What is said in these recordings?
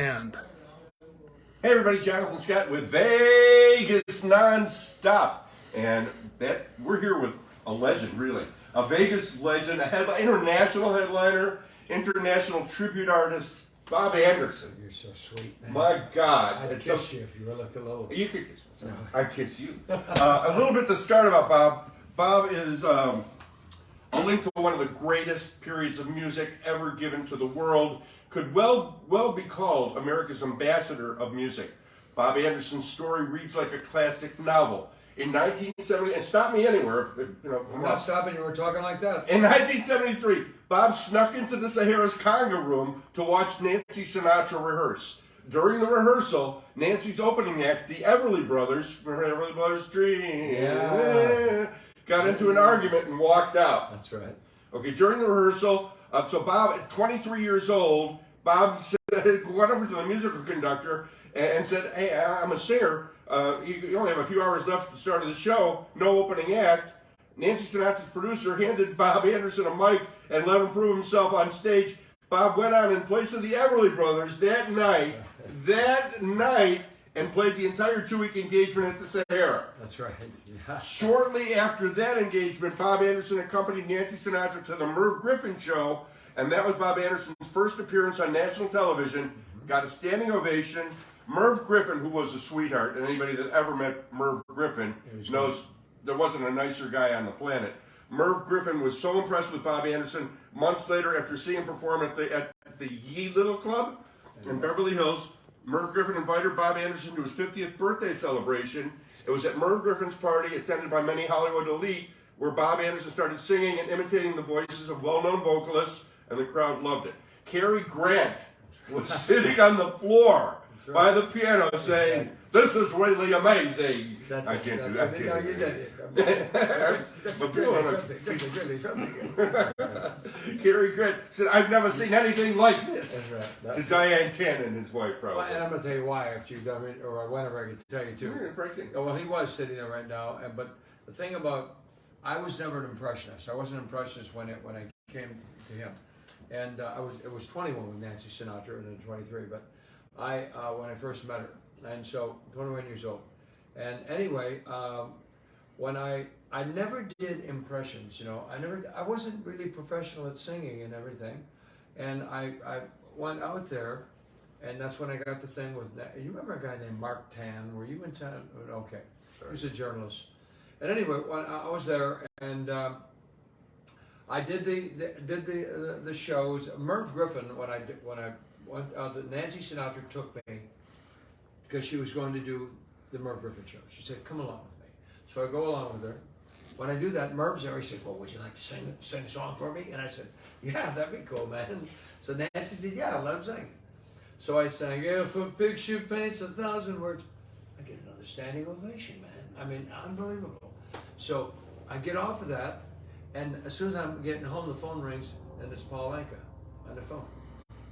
And Hey everybody, Jonathan Scott with Vegas Nonstop, and we're here with a legend, really, a Vegas legend, international headliner, international tribute artist, Bob Anderson. You're so sweet, man. My God, I'd kiss you if you were left alone. You could kiss me. I'd kiss you. A little bit to start about Bob. Bob is a link to one of the greatest periods of music ever given to the world. Could well be called America's ambassador of music. Bob Anderson's story reads like a classic novel. In 1970, and stop me anywhere, I'm not stopping you. We're talking like that. In 1973, Bob snuck into the Sahara's conga room to watch Nancy Sinatra rehearse. During the rehearsal, Nancy's opening act, the Everly Brothers, remember Everly Brothers Dream? Yeah. Got into an argument and walked out. That's right. Okay, during the rehearsal, so Bob, at 23 years old, Bob went over to the musical conductor and said, "Hey, I'm a singer. You only have a few hours left at the start of the show. No opening act." Nancy Sinatra's producer handed Bob Anderson a mic and let him prove himself on stage. Bob went on in place of the Everly Brothers that night, and played the entire 2-week engagement at the Sahara. That's right. Yeah. Shortly after that engagement, Bob Anderson accompanied Nancy Sinatra to the Merv Griffin Show, and that was Bob Anderson's first appearance on national television. Got a standing ovation. Merv Griffin, who was a sweetheart, and anybody that ever met Merv Griffin knows there wasn't a nicer guy on the planet. Merv Griffin was so impressed with Bob Anderson. Months later, after seeing him perform at the Ye Little Club in Beverly Hills, Merv Griffin invited Bob Anderson to his 50th birthday celebration. It was at Merv Griffin's party, attended by many Hollywood elite, where Bob Anderson started singing and imitating the voices of well-known vocalists, and the crowd loved it. Cary Grant was sitting on the floor by the piano saying, "This is really amazing." I can't do that. No, you did it. Cary Grant said, "I've never seen anything like this." That's right. To Diane Cannon, his wife, probably. Well, and I'm going to tell you why, if you've done it, or whenever I can tell you too. Well, he was sitting there right now, but the thing about, I was never an impressionist. I wasn't an impressionist when I came to him. And it was 21 with Nancy Sinatra, and then 23, but when I first met her, and so 21 years old. And anyway, when I never did impressions, I wasn't really professional at singing and everything, and I went out there, and that's when I got the thing with, you remember a guy named Mark Tan? Were you in town? Okay, he was a journalist. And anyway, when I was there, and I did the shows. Merv Griffin, when I went out, Nancy Sinatra took me because she was going to do the Merv Griffin show. She said, "Come along with me." So I go along with her. When I do that, Merv's there. He said, "Well, would you like to sing a song for me?" And I said, "Yeah, that'd be cool, man." So Nancy said, "Yeah, let him sing." So I sang, "If a picture paints 1,000 words," I get another standing ovation, man. I mean, unbelievable. So I get off of that, and as soon as I'm getting home, the phone rings, and it's Paul Anka on the phone.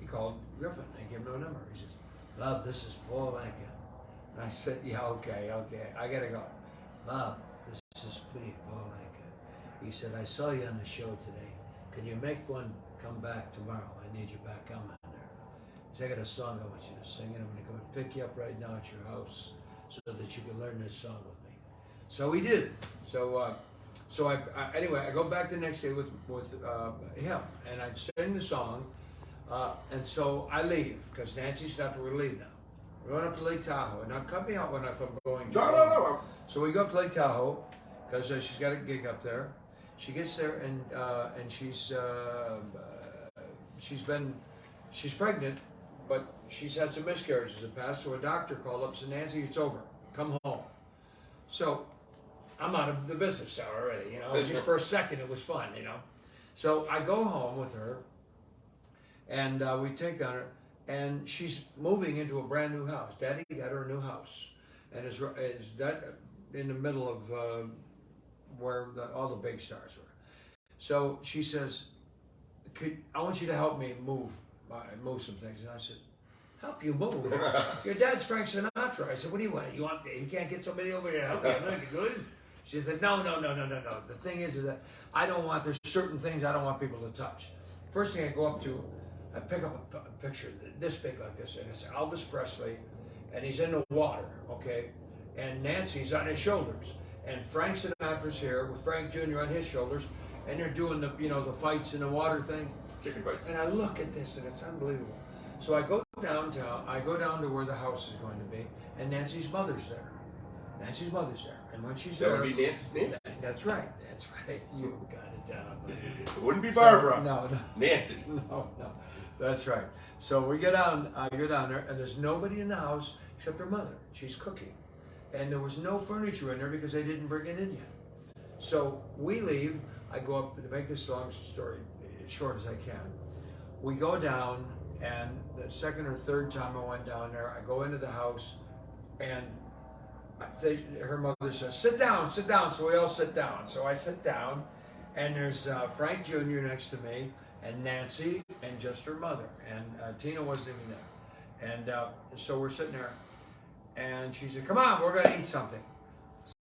He called Griffin. I gave him no number. He says, "Bob, this is Paul Anka." And I said, "Yeah, okay, I gotta go." "Bob, this is me, Paul Anka." He said, "I saw you on the show today. Can you make one come back tomorrow? I need you back on there." He said, "I got a song I want you to sing, and I'm gonna come and pick you up right now at your house so that you can learn this song with me." So we did. So anyway, I go back the next day with him, and I sing the song, and so I leave because Nancy's not to leave now. We're going up to Lake Tahoe, and now cut me out if I'm going. No. So we go up to Lake Tahoe because she's got a gig up there. She gets there, and she's pregnant, but she's had some miscarriages in the past. So a doctor called up and said, "Nancy, it's over. Come home." So I'm out of the business already, Just for a second, it was fun, So I go home with her, and we take down her, and she's moving into a brand new house. Daddy got her a new house, and it's that in the middle of where all the big stars were. So she says, "I want you to help me move some things." And I said, "Help you move? Your dad's Frank Sinatra." I said, "What do you want? You can't get somebody over here to help you? I'm not good." She said, no. The thing is that there's certain things I don't want people to touch. First thing I go up to, I pick up a picture this big like this, and it's Elvis Presley, and he's in the water, okay, and Nancy's on his shoulders, and Frank Sinatra's here with Frank Jr. on his shoulders, and they're doing the the fights in the water thing. Chicken bites. And I look at this, and it's unbelievable. So I go downtown. I go down to where the house is going to be, and Nancy's mother's there. Nancy's mother's there, and when she's That there, would be Nancy. that's right. That's right. You got it down. It wouldn't be Barbara. No. Nancy. No. That's right. So we go down. I go down there, and there's nobody in the house except her mother. She's cooking, and there was no furniture in there because they didn't bring it in yet. So we leave. I go up to make this long story as short as I can. We go down, and the second or third time I went down there, I go into the house, and her mother says, sit down. So we all sit down. So I sit down, and there's Frank Jr. next to me, and Nancy, and just her mother. And Tina wasn't even there. And so we're sitting there, and she said, come on, we're going to eat something.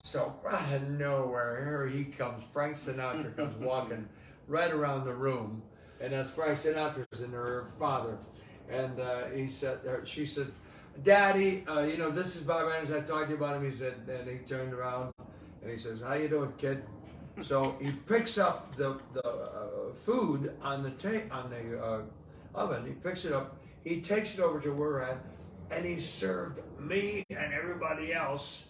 So out of nowhere, here he comes. Frank Sinatra comes walking right around the room, and that's Frank Sinatra's and her father. And she says, Daddy, this is Bob Anderson. I talked to you about him. He said, and he turned around and he says, how you doing, kid? So he picks up the food on the oven. He picks it up. He takes it over to where we're at, and he served me and everybody else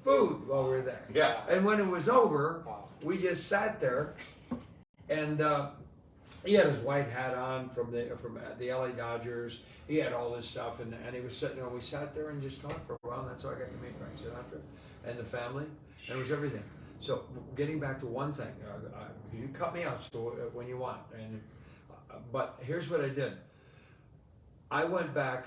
food while we were there. Yeah. And when it was over, we just sat there, and he had his white hat on from the LA Dodgers. He had all this stuff, and he was sitting there. We sat there and just talked for a while. And that's how I got to meet Frank Sinatra and the family, and it was everything. So getting back to one thing, you cut me out so when you want, but here's what I did. I went back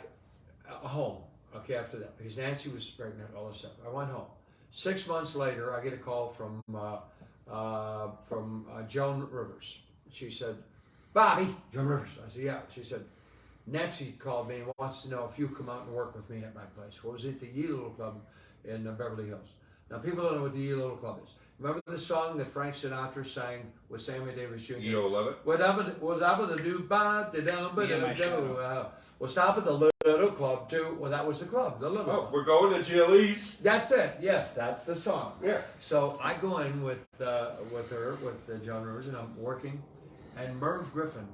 home. Okay, after that, because Nancy was pregnant, all this stuff. I went home. 6 months later, I get a call from Joan Rivers. She said, Bobby, Joan Rivers. I said, yeah. She said, Nancy called me and wants to know if you come out and work with me at my place. What was it? The Ye Little Club in Beverly Hills. Now, people don't know what the Ye Little Club is. Remember the song that Frank Sinatra sang with Sammy Davis Jr.? You love it? What up with the do ba da dum ba da do? We'll stop at the Little Club too. Well, that was the club, the Little Club. We're going to Chili's. That's it. Yes, that's the song. Yeah. So I go in with Joan Rivers, and I'm working, and Merv Griffin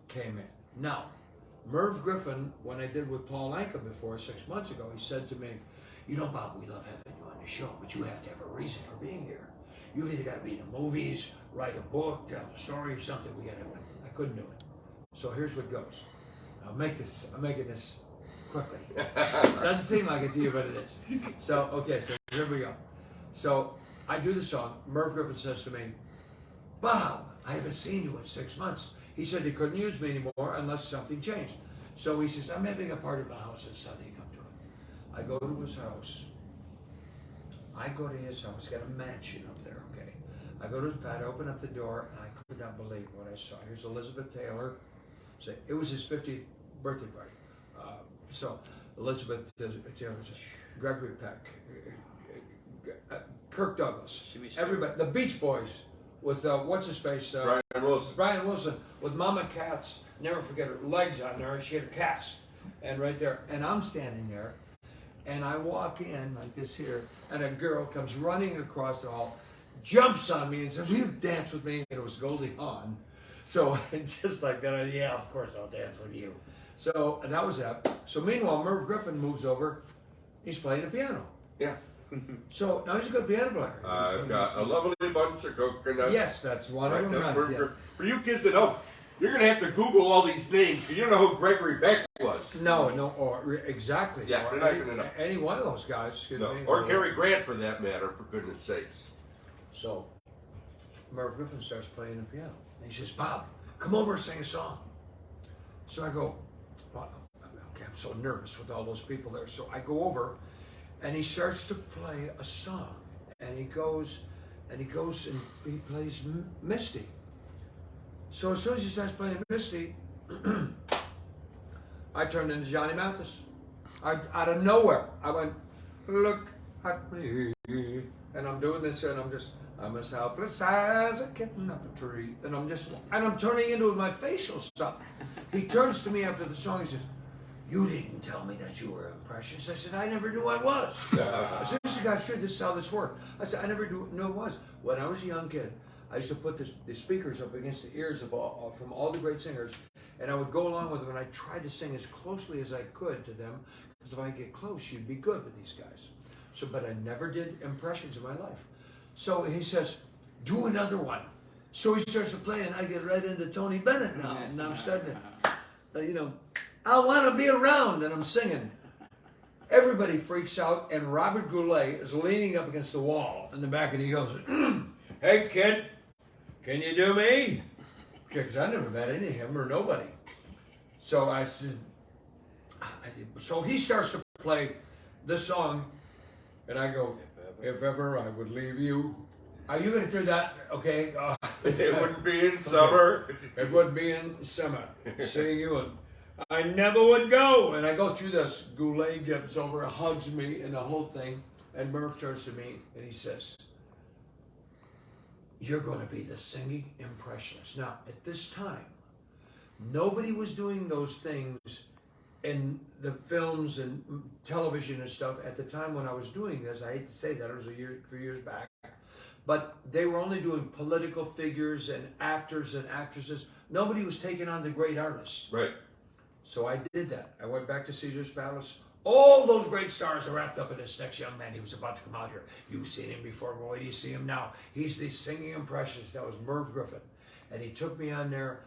came in. Now, Merv Griffin, when I did with Paul Anka before 6 months ago, he said to me, Bob, we love having you on the show, but you have to have a reason for being here. You've either got to be in the movies, write a book, tell a story, or something. I couldn't do it. So here's what goes. I'm making this quickly. Doesn't seem like it to you, but it is. So, okay, so here we go. So I do the song. Merv Griffin says to me, Bob, I haven't seen you in 6 months. He said he couldn't use me anymore unless something changed. So he says, I'm having a party at my house this Sunday. Come to it. I go to his house. He's got a mansion up there, okay? I go to his pad, open up the door, and I could not believe what I saw. Here's Elizabeth Taylor. So it was his 50th birthday party. So Elizabeth Taylor, Gregory Peck, Kirk Douglas, everybody, the Beach Boys with what's his face? Brian Wilson with Mama Katz. Never forget her legs on there. She had a cast, and right there, and I'm standing there, and I walk in like this here, and a girl comes running across the hall, jumps on me and says, "Will you dance with me?" And it was Goldie Hawn. So just like that, yeah, of course I'll dance with you. So, and that was that. So meanwhile, Merv Griffin moves over. He's playing the piano. Yeah. So now he's a good piano player. I've got a lovely bunch of coconuts. Yes, that's one of them. That's Right, yeah. For you kids that don't, you're going to have to Google all these names because you don't know who Gregory Peck was. No, or exactly. Yeah, or they're not going to know. Any one of those guys could be. Or Cary Grant for that matter, for goodness sakes. So Merv Griffin starts playing the piano. And he says, "Bob, come over and sing a song." So I go, well, okay, I'm so nervous with all those people there. So I go over, and he starts to play a song. And he goes and he plays Misty. So as soon as he starts playing Misty, I turned into Johnny Mathis. Out of nowhere, I went, "Look at me," and I'm doing this, and I'm as helpless as a kitten up a tree, and I'm turning into my facial stuff. He turns to me after the song. He says, "You didn't tell me that you were impressionist." I said, "I never knew I was." I said, "This is God's truth. This is how this worked." I said, "I never knew it was." When I was a young kid, I used to put the speakers up against the ears of from all the great singers, and I would go along with them, and I tried to sing as closely as I could to them, because if I get close, you'd be good with these guys. So, but I never did impressions in my life. So he says, "Do another one." So he starts to play, and I get right into Tony Bennett now, and I'm starting to, "I want to be around," and I'm singing. Everybody freaks out, and Robert Goulet is leaning up against the wall in the back, and he goes, "Hey, kid, can you do me?" Because I never met any of him or nobody. So I said, so he starts to play this song, and I go, "If ever I would leave you." Are you going to do that? Okay. It wouldn't be in summer. It would be in summer. Seeing you, and I never would go. And I go through this. Goulet gets over, hugs me, and the whole thing. And Merv turns to me and he says, "You're going to be the singing impressionist." Now, at this time, nobody was doing those things in the films and television and stuff. At the time when I was doing this, I hate to say that, it was a few years back, but they were only doing political figures and actors and actresses. Nobody was taking on the great artists. Right. So I did that. I went back to Caesar's Palace. All those great stars are wrapped up in this next young man. He was about to come out here. You've seen him before, but wait till you see him now. He's the singing impressionist. That was Merv Griffin. And he took me on there.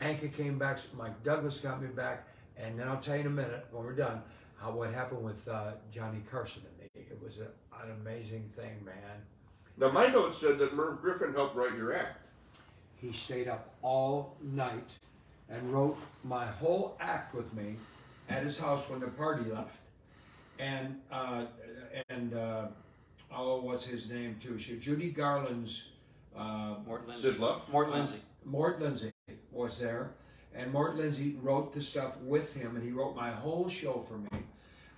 Anka came back. Mike Douglas got me back. And then I'll tell you in a minute, when we're done, what happened with Johnny Carson and me. It was an amazing thing, man. Now, my notes said that Merv Griffin helped write your act. He stayed up all night and wrote my whole act with me at his house when the party left. And what's his name too? Judy Garland's Mort Lindsay. Sid Luft? Mort Lindsay. Mort Lindsay was there, and Mort Lindsay wrote the stuff with him, and he wrote my whole show for me.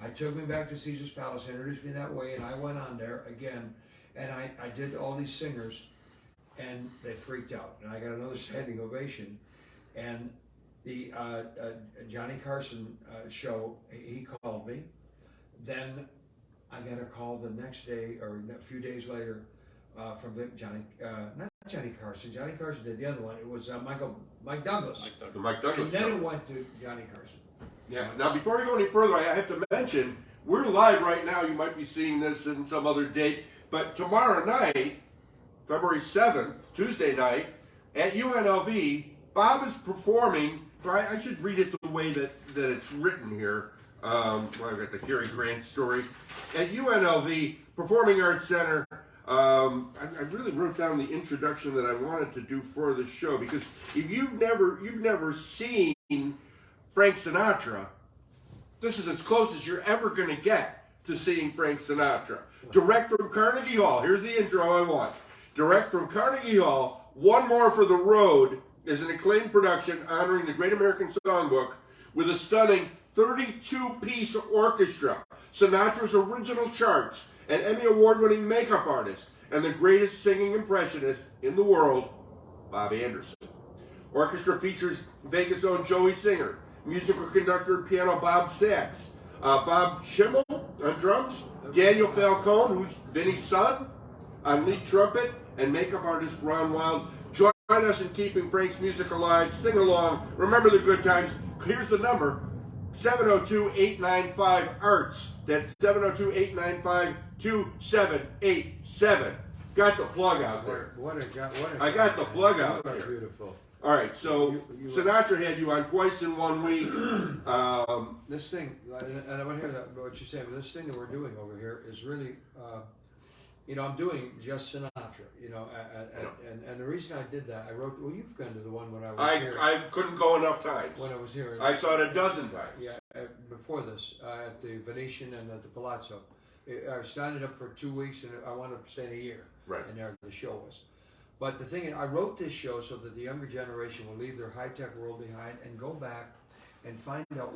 I took me back to Caesar's Palace, introduced me that way, and I went on there again, and I did all these singers, and they freaked out, and I got another standing ovation, and the Johnny Carson show, he called me. Then I got a call the next day or a few days later from not Johnny Carson. Johnny Carson did the other one. It was Mike Douglas. The Mike Douglas And then show. it went to Johnny Carson. Yeah. Now, before we go any further, I have to mention, we're live right now. You might be seeing this in some other date. But tomorrow night, February 7th, Tuesday night, at UNLV, Bob is performing. I should read it the way that it's written here. I've got the Cary Grant story. At UNLV, Performing Arts Center, I really wrote down the introduction that I wanted to do for the show, because if you've never seen Frank Sinatra, this is as close as you're ever going to get to seeing Frank Sinatra. Direct from Carnegie Hall. Here's the intro I want. Direct from Carnegie Hall, One More for the Road is an acclaimed production honoring the Great American Songbook with a stunning 32-piece orchestra, Sinatra's original charts, an Emmy Award-winning makeup artist, and the greatest singing impressionist in the world, Bob Anderson. Orchestra features Vegas' own Joey Singer, musical conductor and piano Bob Sachs, Bob Schimmel on drums, Daniel Falcone, who's Vinny's son, on lead trumpet, and makeup artist Ron Wild. Join us in keeping Frank's music alive. Sing along. Remember the good times. Here's the number. 702-895-ARTS. That's 702-895-2787. Got the plug out there. I got the plug out there. Beautiful. All right, so Sinatra had you on twice in 1 week. This thing, and I want to hear what you're saying, but this thing that we're doing over here is really, I'm doing just Sinatra, and the reason I did that, I wrote, well, you've gone to the one when I was here. I couldn't go enough times. When I was here. I saw it a dozen times. Yeah, before this, at the Venetian and at the Palazzo. I signed it up for 2 weeks, and I wanted to stay a year. Right. And there the show was. But the thing is, I wrote this show so that the younger generation will leave their high-tech world behind and go back and find out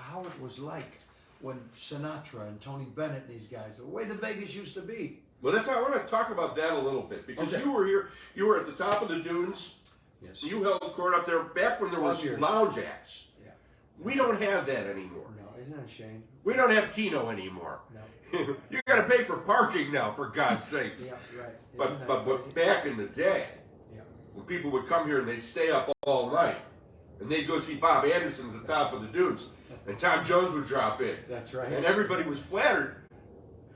how it was like when Sinatra and Tony Bennett and these guys, the way the Vegas used to be. Well, I want to talk about that a little bit, because Okay. you were here, you were at the top of the dunes, Yes. You held court up there back when there was 12 years. lounge acts. Yeah. We don't have that anymore. No, isn't that a shame? We don't have Tino anymore. No. You got to pay for parking now, for God's sakes. Yeah, right. Isn't But that but crazy? back in the day, Yeah. when people would come here and they'd stay up all night, and they'd go see Bob Anderson at the top of the Dunes, and Tom Jones would drop in, That's right. and everybody was flattered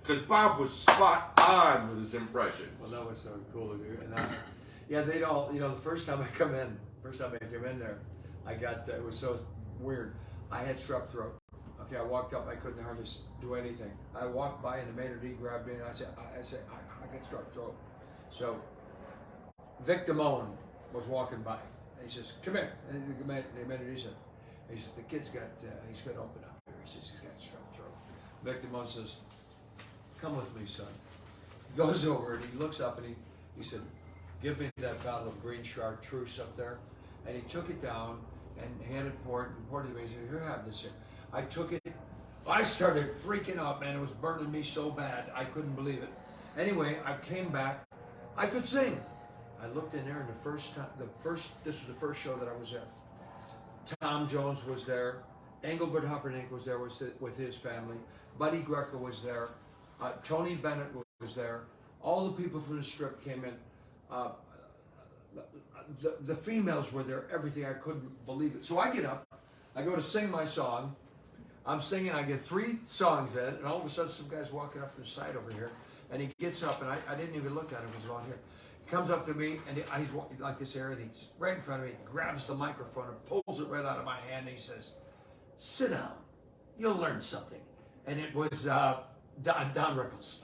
because Bob was spot on with his impressions. Well, that was so cool of you. And yeah, they'd all, you know, the first time I came in there, I got, it was so weird. I had strep throat. Okay, I walked up, I couldn't hardly do anything. I walked by and the maitre d' grabbed me and I said, I got strep throat. So Vic Damone was walking by. And he says, come here. And the maitre d' said, he says, the kid's got, he's going to open up here. He says, he's got strep throat. Vic Damone says, come with me, son. He goes over and he looks up and he said, give me that bottle of green chartreuse up there. And he took it down and handed poured it to me. He said, here, have this here. I took it. I started freaking out, man. It was burning me so bad. I couldn't believe it. Anyway, I came back. I could sing. I looked in there and this was the first show that I was at. Tom Jones was there. Engelbert Humperdinck was there with his family. Buddy Greco was there. Tony Bennett was there. All the people from the Strip came in. The females were there. Everything. I couldn't believe it. So I get up. I go to sing my song. I'm singing. I get 3 songs in, and all of a sudden, some guy's walking up to the side over here, and he gets up, and I didn't even look at him. He was on here. He comes up to me, and he's walking like this here, and he's right in front of me. Grabs the microphone and pulls it right out of my hand. And he says, "Sit down. You'll learn something." And it was Don Rickles.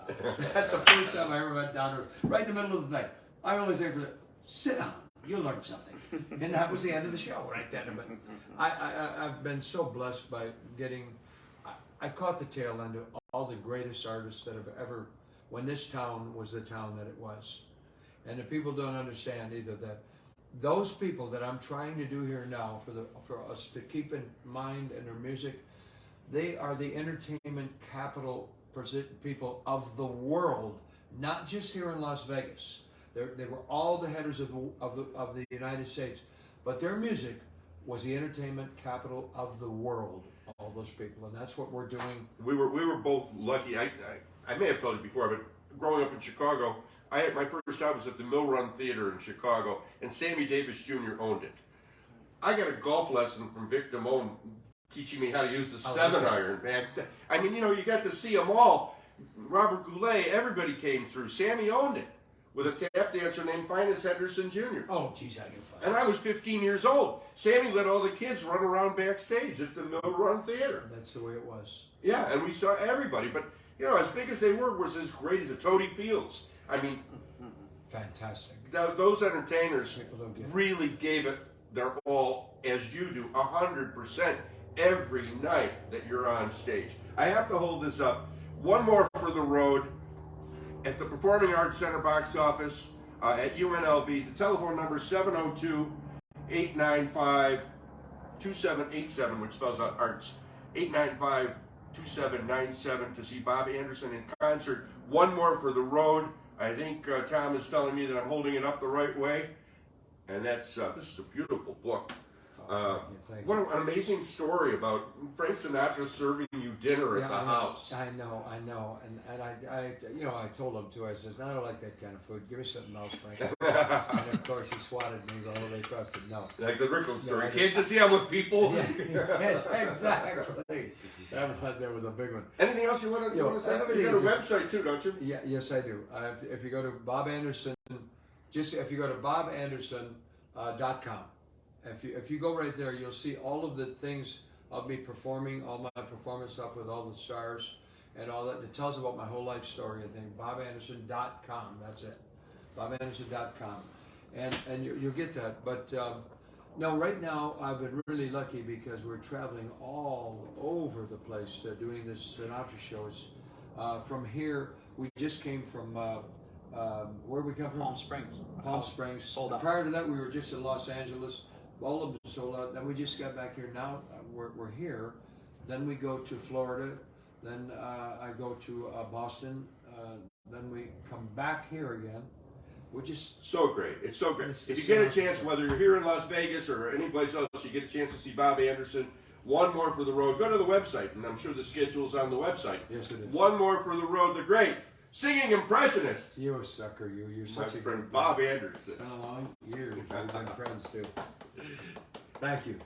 That's the first time I ever met Don Rickles. Right in the middle of the night. I only say for that, sit down, you'll learn something. And that was the end of the show right then. But I've been so blessed by getting, I caught the tail end of all the greatest artists that have ever, when this town was the town that it was. And the people don't understand either that those people that I'm trying to do here now for us to keep in mind in their music, they are the entertainment capital people of the world, not just here in Las Vegas. They were all the headers of the United States, but their music was the entertainment capital of the world. All those people, and that's what we're doing. We were both lucky. I may have told you before, but growing up in Chicago, my first job was at the Mill Run Theater in Chicago, and Sammy Davis Jr. owned it. I got a golf lesson from Vic Damone teaching me how to use the 7-iron. I mean, you got to see them all. Robert Goulet, everybody came through. Sammy owned it with a tap dancer named Finus Henderson Jr. Oh, geez, I knew Finus. And I was 15 years old. Sammy let all the kids run around backstage at the Mill Run Theater. That's the way it was. Yeah, and we saw everybody. But, as big as they were, was as great as a Toady Fields. I mean, fantastic. Those entertainers really gave it their all, as you do, 100% every night that you're on stage. I have to hold this up. One more for the road. At the Performing Arts Center box office at UNLV, the telephone number is 702-895-2787, which spells out arts. 895-2797 to see Bob Anderson in concert. One more for the road. I think Tom is telling me that I'm holding it up the right way. And this is a beautiful book. What an amazing story about Frank Sinatra serving you dinner at the house. I know, and I told him too. I says, "No, I don't like that kind of food. Give me something else, Frank." And of course, he swatted me the whole way across the no. Like the Rickles story. Can't you see I'm with people? Yes, exactly. That was a big one. Anything else you want to say? You got a website too, don't you? Yeah, yes, I do. If you go to Bob Anderson, if you go to bobanderson.com. If you go right there, you'll see all of the things of me performing, all my performance stuff with all the stars and all that. And it tells about my whole life story, I think. bobanderson.com, that's it. bobanderson.com. And you'll get that. But no, right now I've been really lucky because we're traveling all over the place doing this Sinatra shows. From here, we just came from, where we come from? Palm Springs. Palm Springs. Sold out. Prior to that, we were just in Los Angeles. All of them sold out. Then we just got back here. Now we're here. Then we go to Florida. Then I go to Boston. Then we come back here again. We're just So great. It's so great. It's If you just get a so chance, awesome. whether you're here in Las Vegas or any place else, you get a chance to see Bob Anderson. One More for the Road. Go to the website, and I'm sure the schedule's on the website. Yes, it is. One More for the Road, the great singing impressionist, you a sucker. You're my such a friend good Bob Anderson. Been a long year. We've been friends too. Thank you.